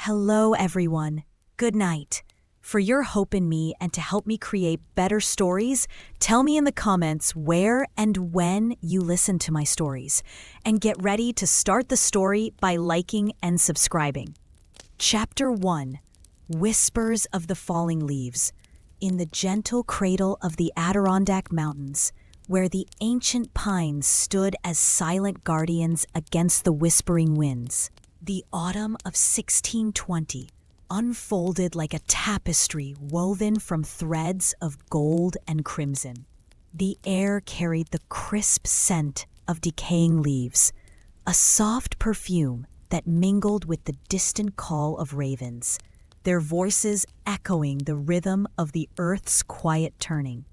Hello, everyone. Good night. For your hope in me and to help me create better stories, tell me in the comments where and when you listen to my stories. And get ready to start the story by liking and subscribing. Chapter 1: Whispers of the Falling Leaves. In the gentle cradle of the Adirondack Mountains, where the ancient pines stood as silent guardians against the whispering winds, the autumn of 1620 unfolded like a tapestry woven from threads of gold and crimson. The air carried the crisp scent of decaying leaves, a soft perfume that mingled with the distant call of ravens, their voices echoing the rhythm of the earth's quiet turning.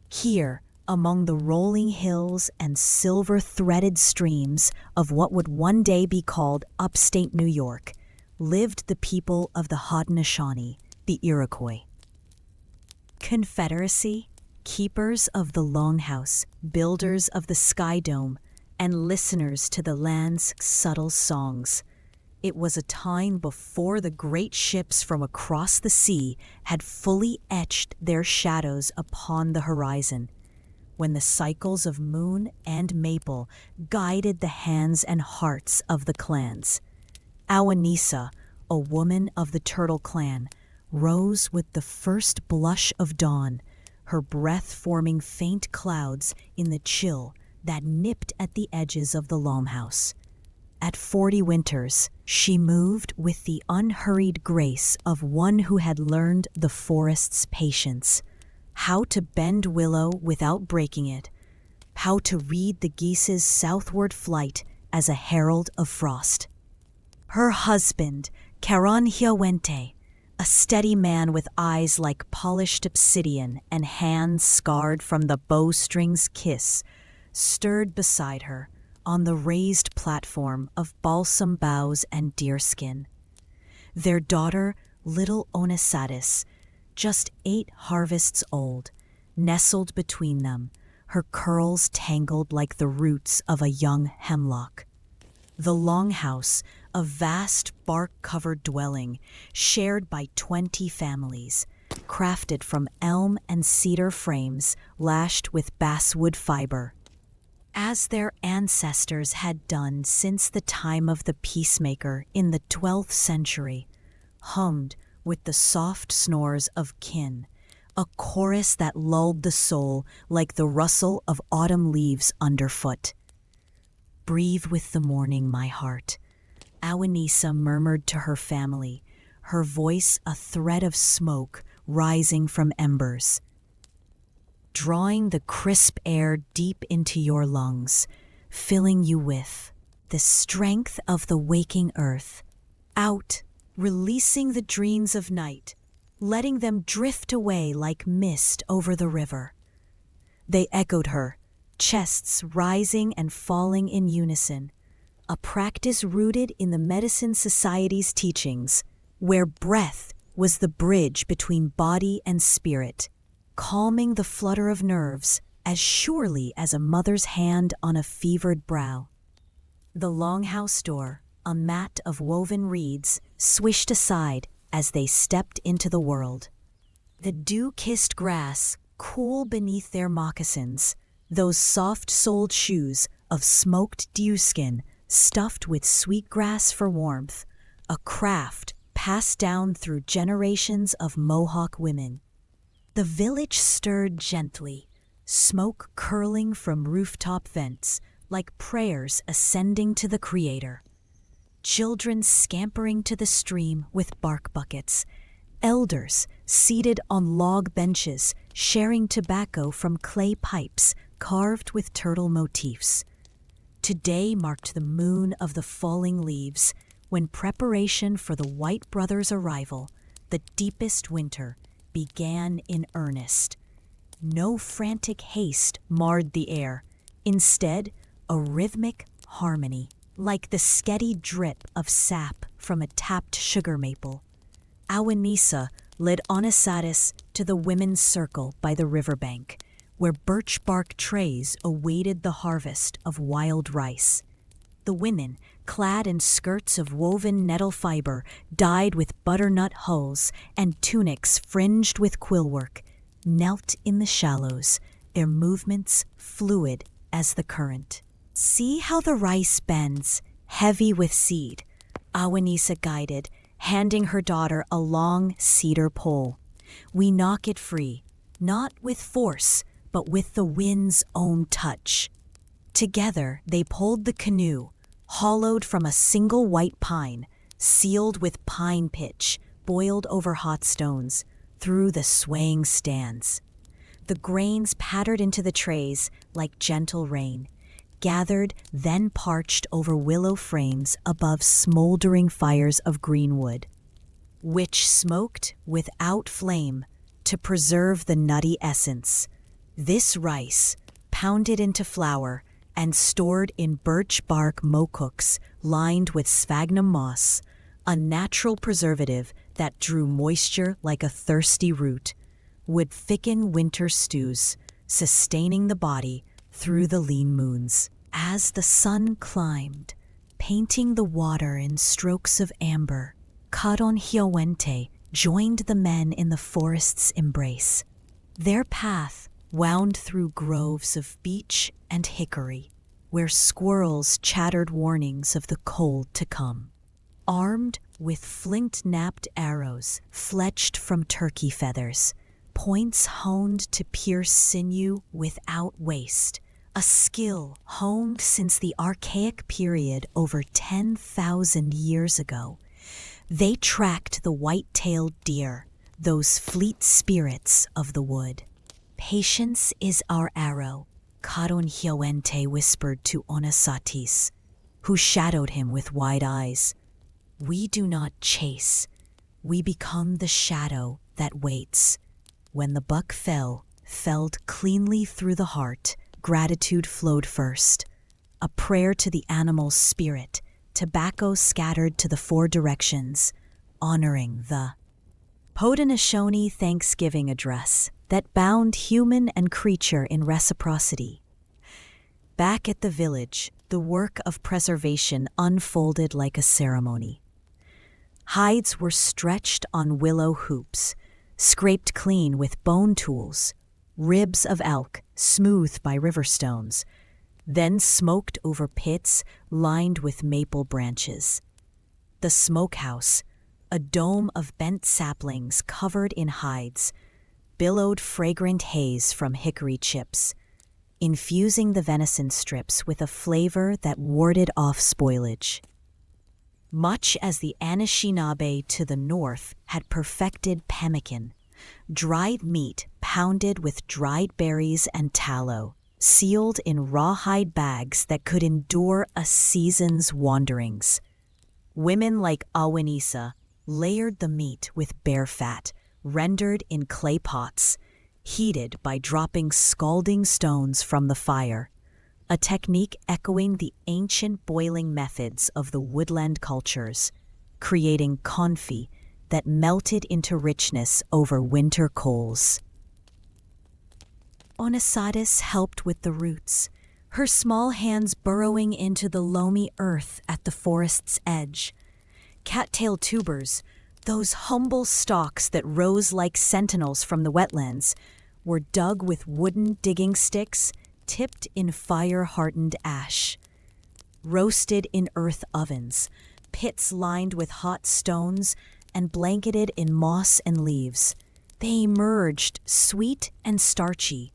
Here, among the rolling hills and silver-threaded streams of what would one day be called upstate New York, lived the people of the Haudenosaunee, the Iroquois. Confederacy, keepers of the Longhouse, builders of the Sky Dome, and listeners to the land's subtle songs. It was a time before the great ships from across the sea had fully etched their shadows upon the horizon, when the cycles of moon and maple guided the hands and hearts of the clans. Awanisa, a woman of the Turtle Clan, rose with the first blush of dawn, her breath forming faint clouds in the chill that nipped at the edges of the Longhouse. At 40 winters, she moved with the unhurried grace of one who had learned the forest's patience, how to bend willow without breaking it, how to read the geese's southward flight as a herald of frost. Her husband, Karanhiawente, a steady man with eyes like polished obsidian and hands scarred from the bowstring's kiss, stirred beside her on the raised platform of balsam boughs and deerskin. Their daughter, little Onesadis, just 8 harvests old, nestled between them, her curls tangled like the roots of a young hemlock. The Longhouse, a vast bark-covered dwelling shared by 20 families, crafted from elm and cedar frames lashed with basswood fiber, as their ancestors had done since the time of the peacemaker in the 12th century, hummed with the soft snores of kin, a chorus that lulled the soul like the rustle of autumn leaves underfoot. "Breathe with the morning, my heart," Awanisa murmured to her family, her voice a thread of smoke rising from embers. Drawing the crisp air deep into your lungs, filling you with the strength of the waking earth. Out, releasing the dreams of night, letting them drift away like mist over the river. They echoed her, chests rising and falling in unison, a practice rooted in the Medicine Society's teachings, where breath was the bridge between body and spirit, calming the flutter of nerves as surely as a mother's hand on a fevered brow. The Longhouse door, a mat of woven reeds, swished aside as they stepped into the world. The dew-kissed grass cool beneath their moccasins, those soft-soled shoes of smoked dewskin stuffed with sweetgrass for warmth, a craft passed down through generations of Mohawk women. The village stirred gently, smoke curling from rooftop vents like prayers ascending to the Creator. Children scampering to the stream with bark buckets, elders seated on log benches sharing tobacco from clay pipes carved with turtle motifs. Today marked the moon of the falling leaves, when preparation for the White Brothers' arrival, the deepest winter, began in earnest. No frantic haste marred the air. Instead, a rhythmic harmony, like the steady drip of sap from a tapped sugar maple. Awanisa led Onesadis to the women's circle by the riverbank, where birch bark trays awaited the harvest of wild rice. The women, clad in skirts of woven nettle fiber, dyed with butternut hulls, and tunics fringed with quillwork, knelt in the shallows, their movements fluid as the current. "See how the rice bends, heavy with seed," Awanisa guided, handing her daughter a long cedar pole. "We knock it free, not with force, but with the wind's own touch." Together they pulled the canoe, hollowed from a single white pine, sealed with pine pitch, boiled over hot stones, through the swaying stands. The grains pattered into the trays like gentle rain, gathered, then parched over willow frames above smoldering fires of greenwood, which smoked without flame to preserve the nutty essence. This rice, pounded into flour and stored in birch bark mokooks lined with sphagnum moss, a natural preservative that drew moisture like a thirsty root, would thicken winter stews, sustaining the body through the lean moons. As the sun climbed, painting the water in strokes of amber, Kadonhiowente joined the men in the forest's embrace. Their path wound through groves of beech and hickory, where squirrels chattered warnings of the cold to come. Armed with flint-napped arrows fletched from turkey feathers, points honed to pierce sinew without waste, a skill honed since the archaic period over 10,000 years ago, they tracked the white-tailed deer, those fleet spirits of the wood. "Patience is our arrow," Kadonhiowente whispered to Onasatis, who shadowed him with wide eyes. "We do not chase. We become the shadow that waits." When the buck felled cleanly through the heart, gratitude flowed first. A prayer to the animal's spirit, tobacco scattered to the four directions, honoring the Haudenosaunee Thanksgiving address that bound human and creature in reciprocity. Back at the village, the work of preservation unfolded like a ceremony. Hides were stretched on willow hoops, scraped clean with bone tools, ribs of elk smoothed by river stones, then smoked over pits lined with maple branches. The smokehouse, a dome of bent saplings covered in hides, billowed fragrant haze from hickory chips, infusing the venison strips with a flavor that warded off spoilage. Much as the Anishinaabe to the north had perfected pemmican, dried meat pounded with dried berries and tallow, sealed in rawhide bags that could endure a season's wanderings. Women like Awanisa layered the meat with bear fat, rendered in clay pots, heated by dropping scalding stones from the fire, a technique echoing the ancient boiling methods of the woodland cultures, creating confit that melted into richness over winter coals. Onasatis helped with the roots, her small hands burrowing into the loamy earth at the forest's edge. Cattail tubers, those humble stalks that rose like sentinels from the wetlands, were dug with wooden digging sticks tipped in fire-hardened ash. Roasted in earth ovens, pits lined with hot stones and blanketed in moss and leaves, they emerged sweet and starchy,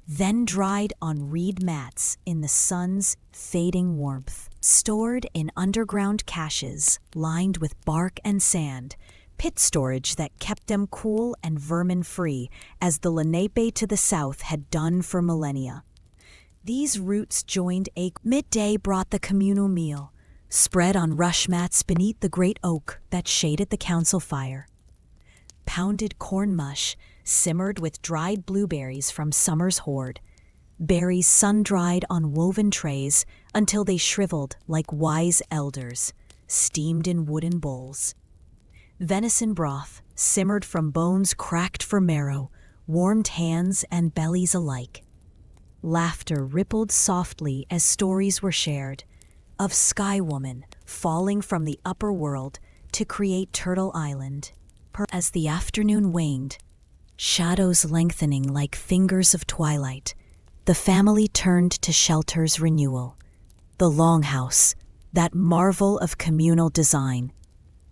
then dried on reed mats in the sun's fading warmth. Stored in underground caches lined with bark and sand, pit storage that kept them cool and vermin-free, as the Lenape to the south had done for millennia. These roots joined midday brought the communal meal, spread on rush mats beneath the great oak that shaded the council fire. Pounded corn mush simmered with dried blueberries from summer's hoard, berries sun-dried on woven trays until they shriveled like wise elders, steamed in wooden bowls. Venison broth simmered from bones cracked for marrow, warmed hands and bellies alike. Laughter rippled softly as stories were shared, of Sky Woman falling from the upper world to create Turtle Island. As the afternoon waned, shadows lengthening like fingers of twilight, the family turned to shelter's renewal. The longhouse, that marvel of communal design,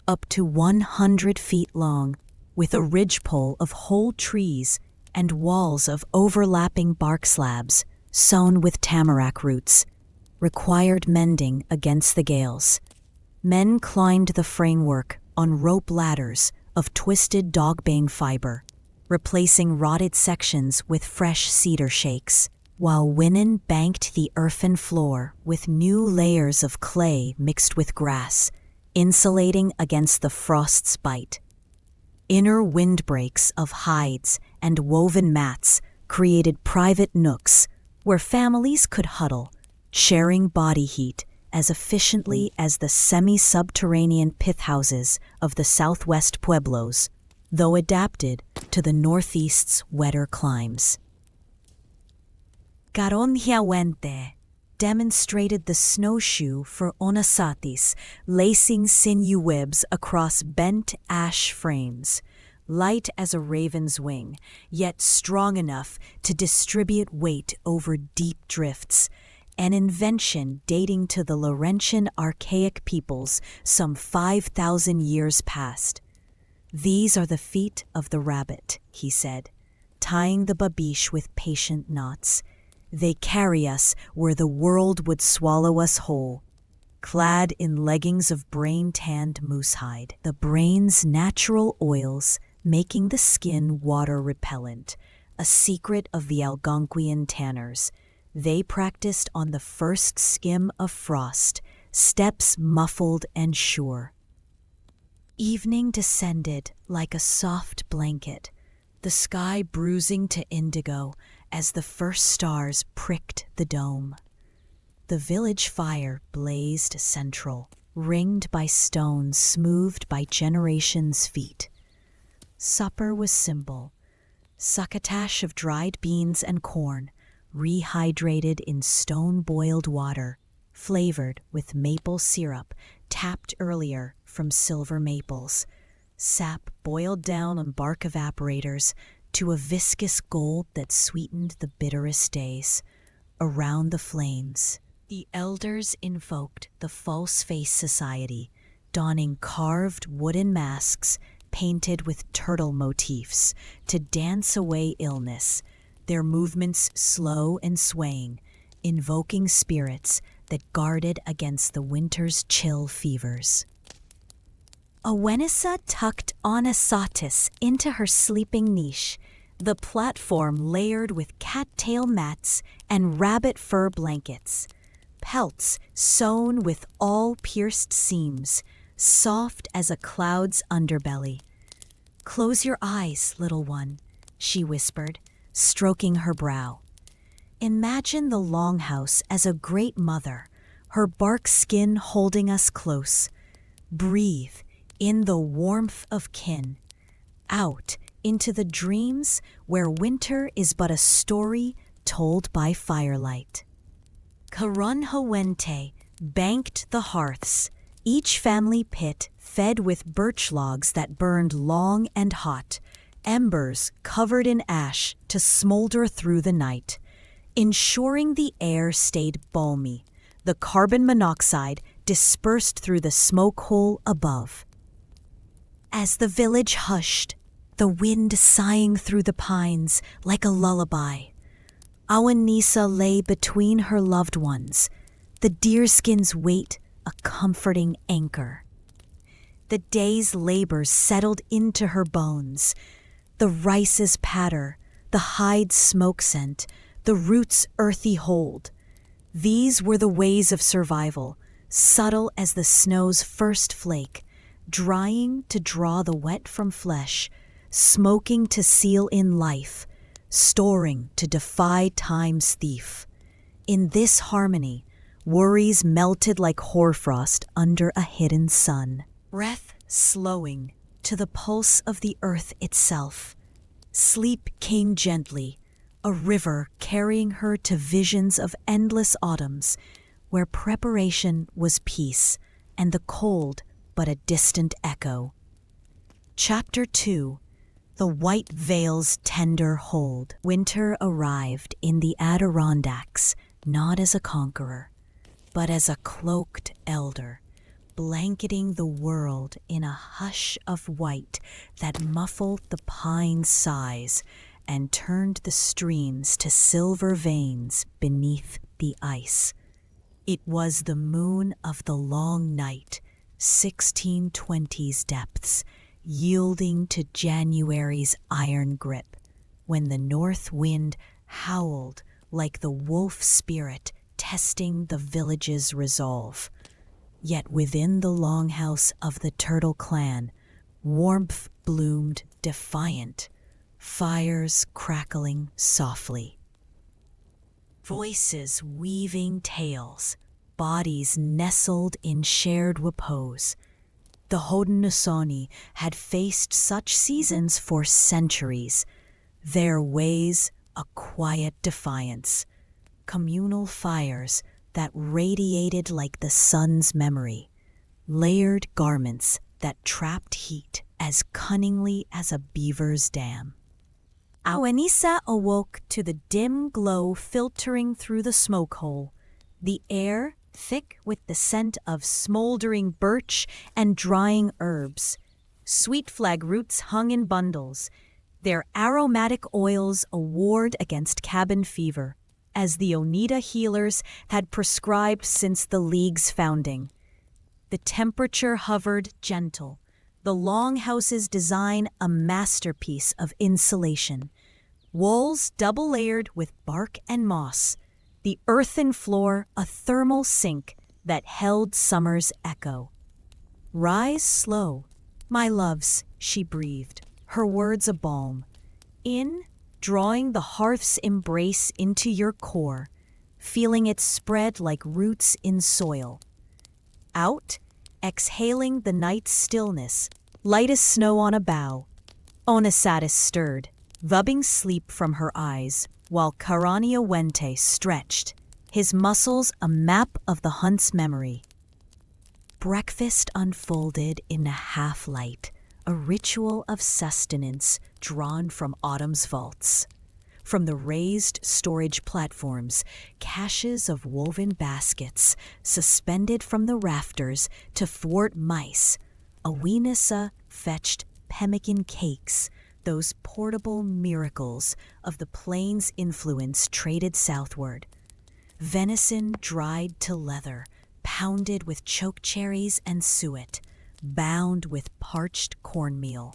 up to 100 feet long, with a ridgepole of whole trees and walls of overlapping bark slabs sown with tamarack roots, required mending against the gales. Men climbed the framework on rope ladders of twisted dogbane fiber, replacing rotted sections with fresh cedar shakes, while women banked the earthen floor with new layers of clay mixed with grass, insulating against the frost's bite. Inner windbreaks of hides and woven mats created private nooks where families could huddle, sharing body heat as efficiently as the semi-subterranean pith houses of the southwest pueblos, though adapted to the northeast's wetter climes. Caronhiawente demonstrated the snowshoe for Onasatis, lacing sinew webs across bent ash frames, light as a raven's wing, yet strong enough to distribute weight over deep drifts, an invention dating to the Laurentian archaic peoples some 5,000 years past. "These are the feet of the rabbit," he said, tying the babiche with patient knots. "They carry us where the world would swallow us whole." Clad in leggings of brain-tanned moosehide, the brain's natural oils making the skin water-repellent, a secret of the Algonquian tanners, they practiced on the first skim of frost, steps muffled and sure. Evening descended like a soft blanket, the sky bruising to indigo as the first stars pricked the dome. The village fire blazed central, ringed by stones smoothed by generations' feet. Supper was simple: succotash of dried beans and corn, rehydrated in stone-boiled water, flavored with maple syrup tapped earlier from silver maples, sap boiled down on bark evaporators to a viscous gold that sweetened the bitterest days. Around the flames, the elders invoked the False Face Society, donning carved wooden masks painted with turtle motifs to dance away illness, their movements slow and swaying, invoking spirits that guarded against the winter's chill fevers. Awenissa tucked Onasatis into her sleeping niche, the platform layered with cattail mats and rabbit fur blankets, pelts sewn with all-pierced seams, soft as a cloud's underbelly. "Close your eyes, little one," she whispered, stroking her brow. "Imagine the longhouse as a great mother, her bark skin holding us close. Breathe in the warmth of kin, out into the dreams where winter is but a story told by firelight." Caronhiawente banked the hearths, each family pit fed with birch logs that burned long and hot, embers covered in ash to smolder through the night, ensuring the air stayed balmy, the carbon monoxide dispersed through the smoke hole above. As the village hushed, the wind sighing through the pines like a lullaby, Awenissa lay between her loved ones, the deerskin's weight a comforting anchor. The day's labor settled into her bones, the rice's patter, the hide's smoke scent, the root's earthy hold. These were the ways of survival, subtle as the snow's first flake, drying to draw the wet from flesh, smoking to seal in life, storing to defy time's thief. In this harmony, worries melted like hoarfrost under a hidden sun. Breath slowing to the pulse of the earth itself. Sleep came gently, a river carrying her to visions of endless autumns, where preparation was peace and the cold but a distant echo. Chapter 2. The White Veil's Tender Hold. Winter arrived in the Adirondacks not as a conqueror, but as a cloaked elder, blanketing the world in a hush of white that muffled the pine sighs and turned the streams to silver veins beneath the ice. It was the moon of the long night, 1620's depths, yielding to January's iron grip, when the north wind howled like the wolf spirit testing the village's resolve. Yet within the longhouse of the Turtle clan, warmth bloomed defiant, fires crackling softly. Voices weaving tales, bodies nestled in shared repose. The Haudenosaunee had faced such seasons for centuries, their ways a quiet defiance, communal fires that radiated like the sun's memory, layered garments that trapped heat as cunningly as a beaver's dam. Awenisa awoke to the dim glow filtering through the smoke hole, the air thick with the scent of smoldering birch and drying herbs. Sweet flag roots hung in bundles, their aromatic oils a ward against cabin fever, as the Oneida healers had prescribed since the League's founding. The temperature hovered gentle, the longhouse's design a masterpiece of insulation. Walls double-layered with bark and moss, the earthen floor a thermal sink that held summer's echo. "Rise slow, my loves," she breathed, her words a balm. In, drawing the hearth's embrace into your core, feeling it spread like roots in soil. Out, exhaling the night's stillness, light as snow on a bough. Onesatis stirred, rubbing sleep from her eyes, while Karaniawente stretched, his muscles a map of the hunt's memory. Breakfast unfolded in a half-light, a ritual of sustenance drawn from autumn's vaults. From the raised storage platforms, caches of woven baskets suspended from the rafters to thwart mice, Awenisa fetched pemmican cakes, those portable miracles of the plains' influence traded southward. Venison dried to leather, pounded with chokecherries and suet, bound with parched cornmeal.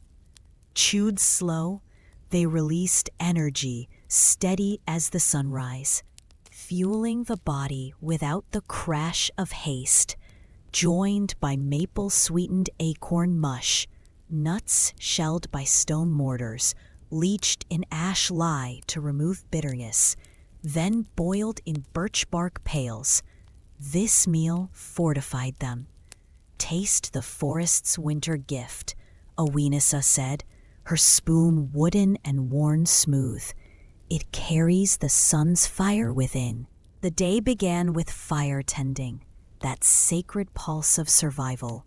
Chewed slow, they released energy steady as the sunrise, fueling the body without the crash of haste, joined by maple-sweetened acorn mush, nuts shelled by stone mortars, leached in ash lye to remove bitterness, then boiled in birch bark pails. This meal fortified them. "Taste the forest's winter gift," Awenisa said, her spoon wooden and worn smooth. "It carries the sun's fire within." The day began with fire tending, that sacred pulse of survival.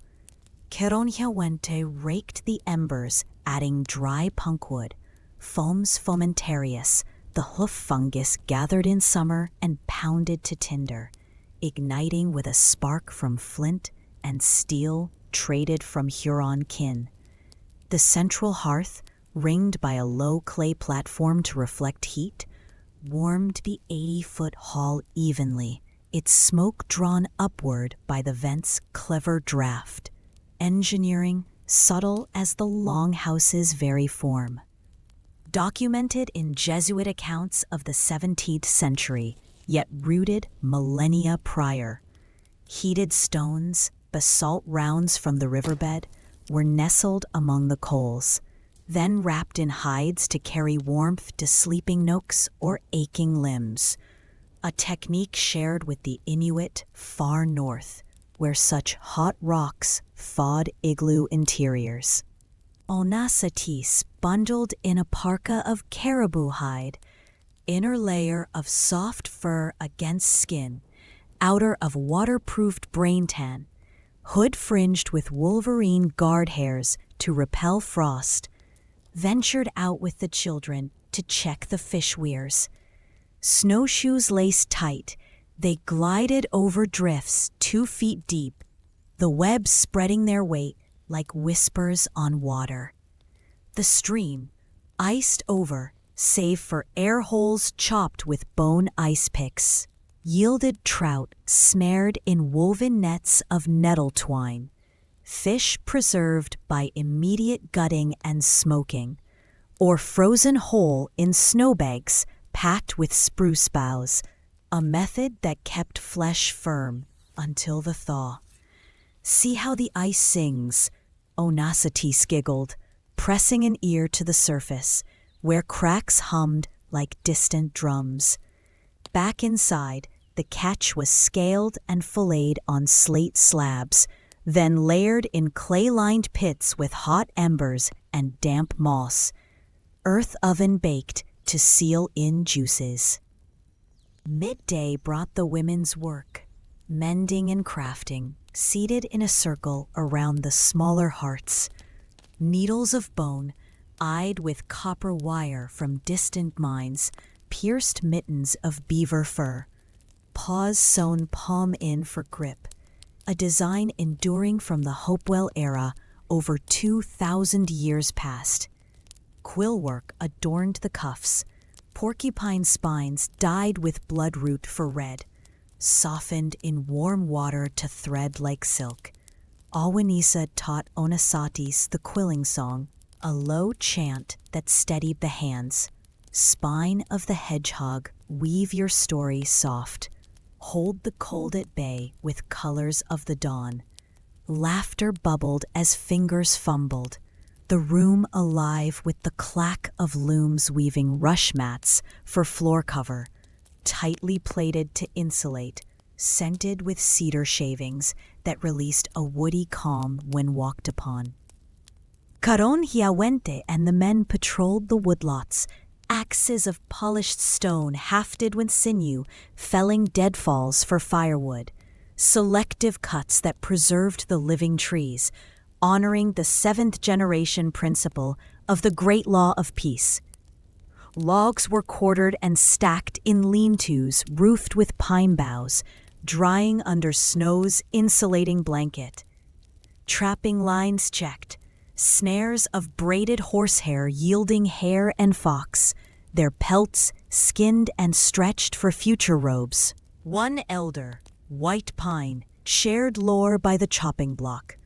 Karaniawente raked the embers, adding dry punkwood, Fomes fomentarius, the hoof fungus gathered in summer and pounded to tinder, igniting with a spark from flint and steel traded from Huron kin. The central hearth, ringed by a low clay platform to reflect heat, warmed the 80-foot hall evenly, its smoke drawn upward by the vent's clever draft. Engineering subtle as the longhouse's very form. Documented in Jesuit accounts of the 17th century, yet rooted millennia prior. Heated stones, basalt rounds from the riverbed, were nestled among the coals, then wrapped in hides to carry warmth to sleeping nooks or aching limbs, a technique shared with the Inuit far north, where such hot rocks thawed igloo interiors. Onasatis bundled in a parka of caribou hide, inner layer of soft fur against skin, outer of waterproofed brain tan, hood fringed with wolverine guard hairs to repel frost, ventured out with the children to check the fish weirs. Snowshoes laced tight, they glided over drifts 2 feet deep, the webs spreading their weight like whispers on water. The stream, iced over, save for air holes chopped with bone ice picks, yielded trout smeared in woven nets of nettle twine, fish preserved by immediate gutting and smoking, or frozen whole in snowbanks packed with spruce boughs, a method that kept flesh firm until the thaw. "See how the ice sings," Onasitis giggled, pressing an ear to the surface, where cracks hummed like distant drums. Back inside, the catch was scaled and filleted on slate slabs, then layered in clay-lined pits with hot embers and damp moss, earth oven baked to seal in juices. Midday brought the women's work, mending and crafting, seated in a circle around the smaller hearts, needles of bone, eyed with copper wire from distant mines, pierced mittens of beaver fur, paws sewn palm in for grip, a design enduring from the Hopewell era over 2,000 years past. Quill work adorned the cuffs, porcupine spines dyed with bloodroot for red, softened in warm water to thread like silk. Awanisa taught Onasatis the quilling song, a low chant that steadied the hands. Spine of the hedgehog, weave your story soft. Hold the cold at bay with colors of the dawn. Laughter bubbled as fingers fumbled, the room alive with the clack of looms weaving rush mats for floor cover, tightly plated to insulate, scented with cedar shavings that released a woody calm when walked upon. Caron Hiawente and the men patrolled the woodlots, axes of polished stone hafted with sinew, felling deadfalls for firewood, selective cuts that preserved the living trees, honoring the 7th-generation principle of the Great Law of Peace. Logs were quartered and stacked in lean-tos roofed with pine boughs, drying under snow's insulating blanket. Trapping lines checked, snares of braided horsehair yielding hare and fox, their pelts skinned and stretched for future robes. One elder, white pine, shared lore by the chopping block.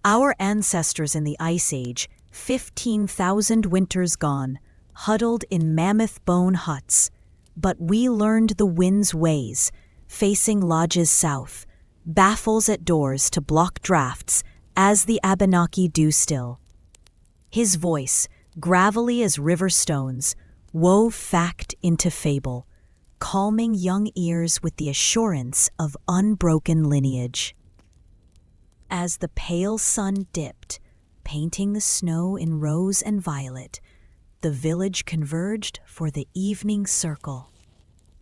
Our ancestors in the Ice Age, 15,000 winters gone, huddled in mammoth bone huts, but we learned the wind's ways, facing lodges south, baffles at doors to block drafts, as the Abenaki do still. His voice, gravelly as river stones, wove fact into fable, calming young ears with the assurance of unbroken lineage. As the pale sun dipped, painting the snow in rose and violet, the village converged for the evening circle.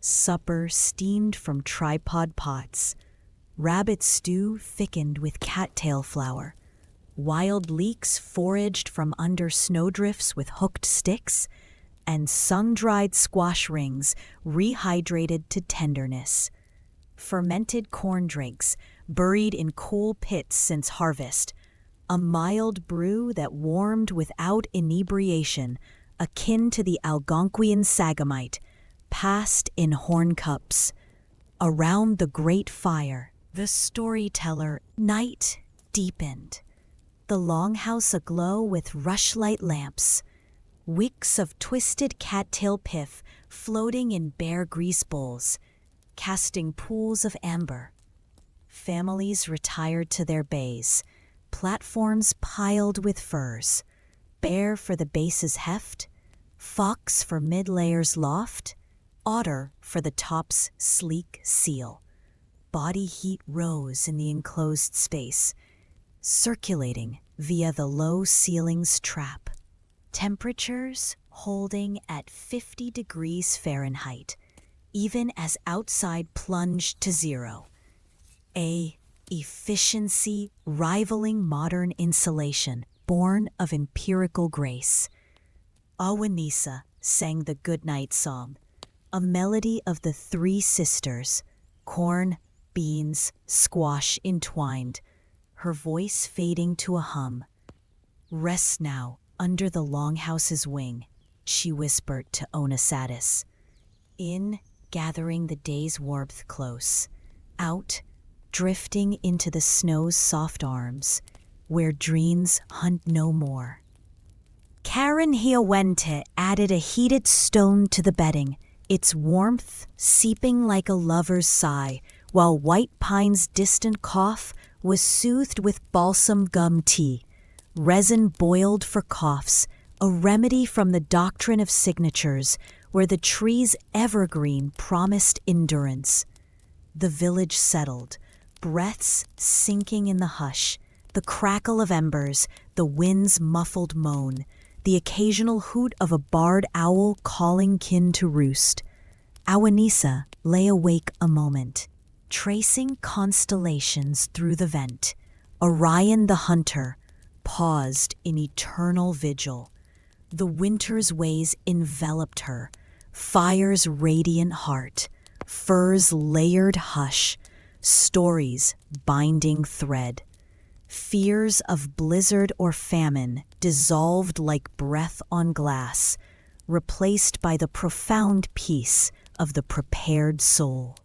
Supper steamed from tripod pots, rabbit stew thickened with cattail flour, wild leeks foraged from under snowdrifts with hooked sticks, and sun-dried squash rings rehydrated to tenderness. Fermented corn drinks, buried in cool pits since harvest, a mild brew that warmed without inebriation, akin to the Algonquian sagamite, passed in horn cups. Around the great fire, the storyteller, night deepened, the longhouse aglow with rushlight lamps, wicks of twisted cattail pith floating in bare grease bowls, casting pools of amber. Families retired to their bays, platforms piled with furs, bear for the base's heft, fox for mid-layer's loft, otter for the top's sleek seal. Body heat rose in the enclosed space, circulating via the low ceiling's trap. Temperatures holding at 50 degrees Fahrenheit, even as outside plunged to zero. A efficiency rivaling modern insulation, born of empirical grace. Awanisa sang the goodnight song, a melody of the three sisters, corn, beans, squash entwined, her voice fading to a hum. Rest now under the longhouse's wing, she whispered to Onasatis. In, gathering the day's warmth close. Out, drifting into the snow's soft arms, where dreams hunt no more. Karen Hiawente added a heated stone to the bedding, its warmth seeping like a lover's sigh, while White Pine's distant cough was soothed with balsam gum tea, resin boiled for coughs, a remedy from the doctrine of signatures, where the tree's evergreen promised endurance. The village settled, breaths sinking in the hush, the crackle of embers, the wind's muffled moan, the occasional hoot of a barred owl calling kin to roost. Awanisa lay awake a moment, tracing constellations through the vent. Orion the hunter paused in eternal vigil. The winter's ways enveloped her, fire's radiant heart, fur's layered hush, stories binding thread. Fears of blizzard or famine dissolved like breath on glass, replaced by the profound peace of the prepared soul.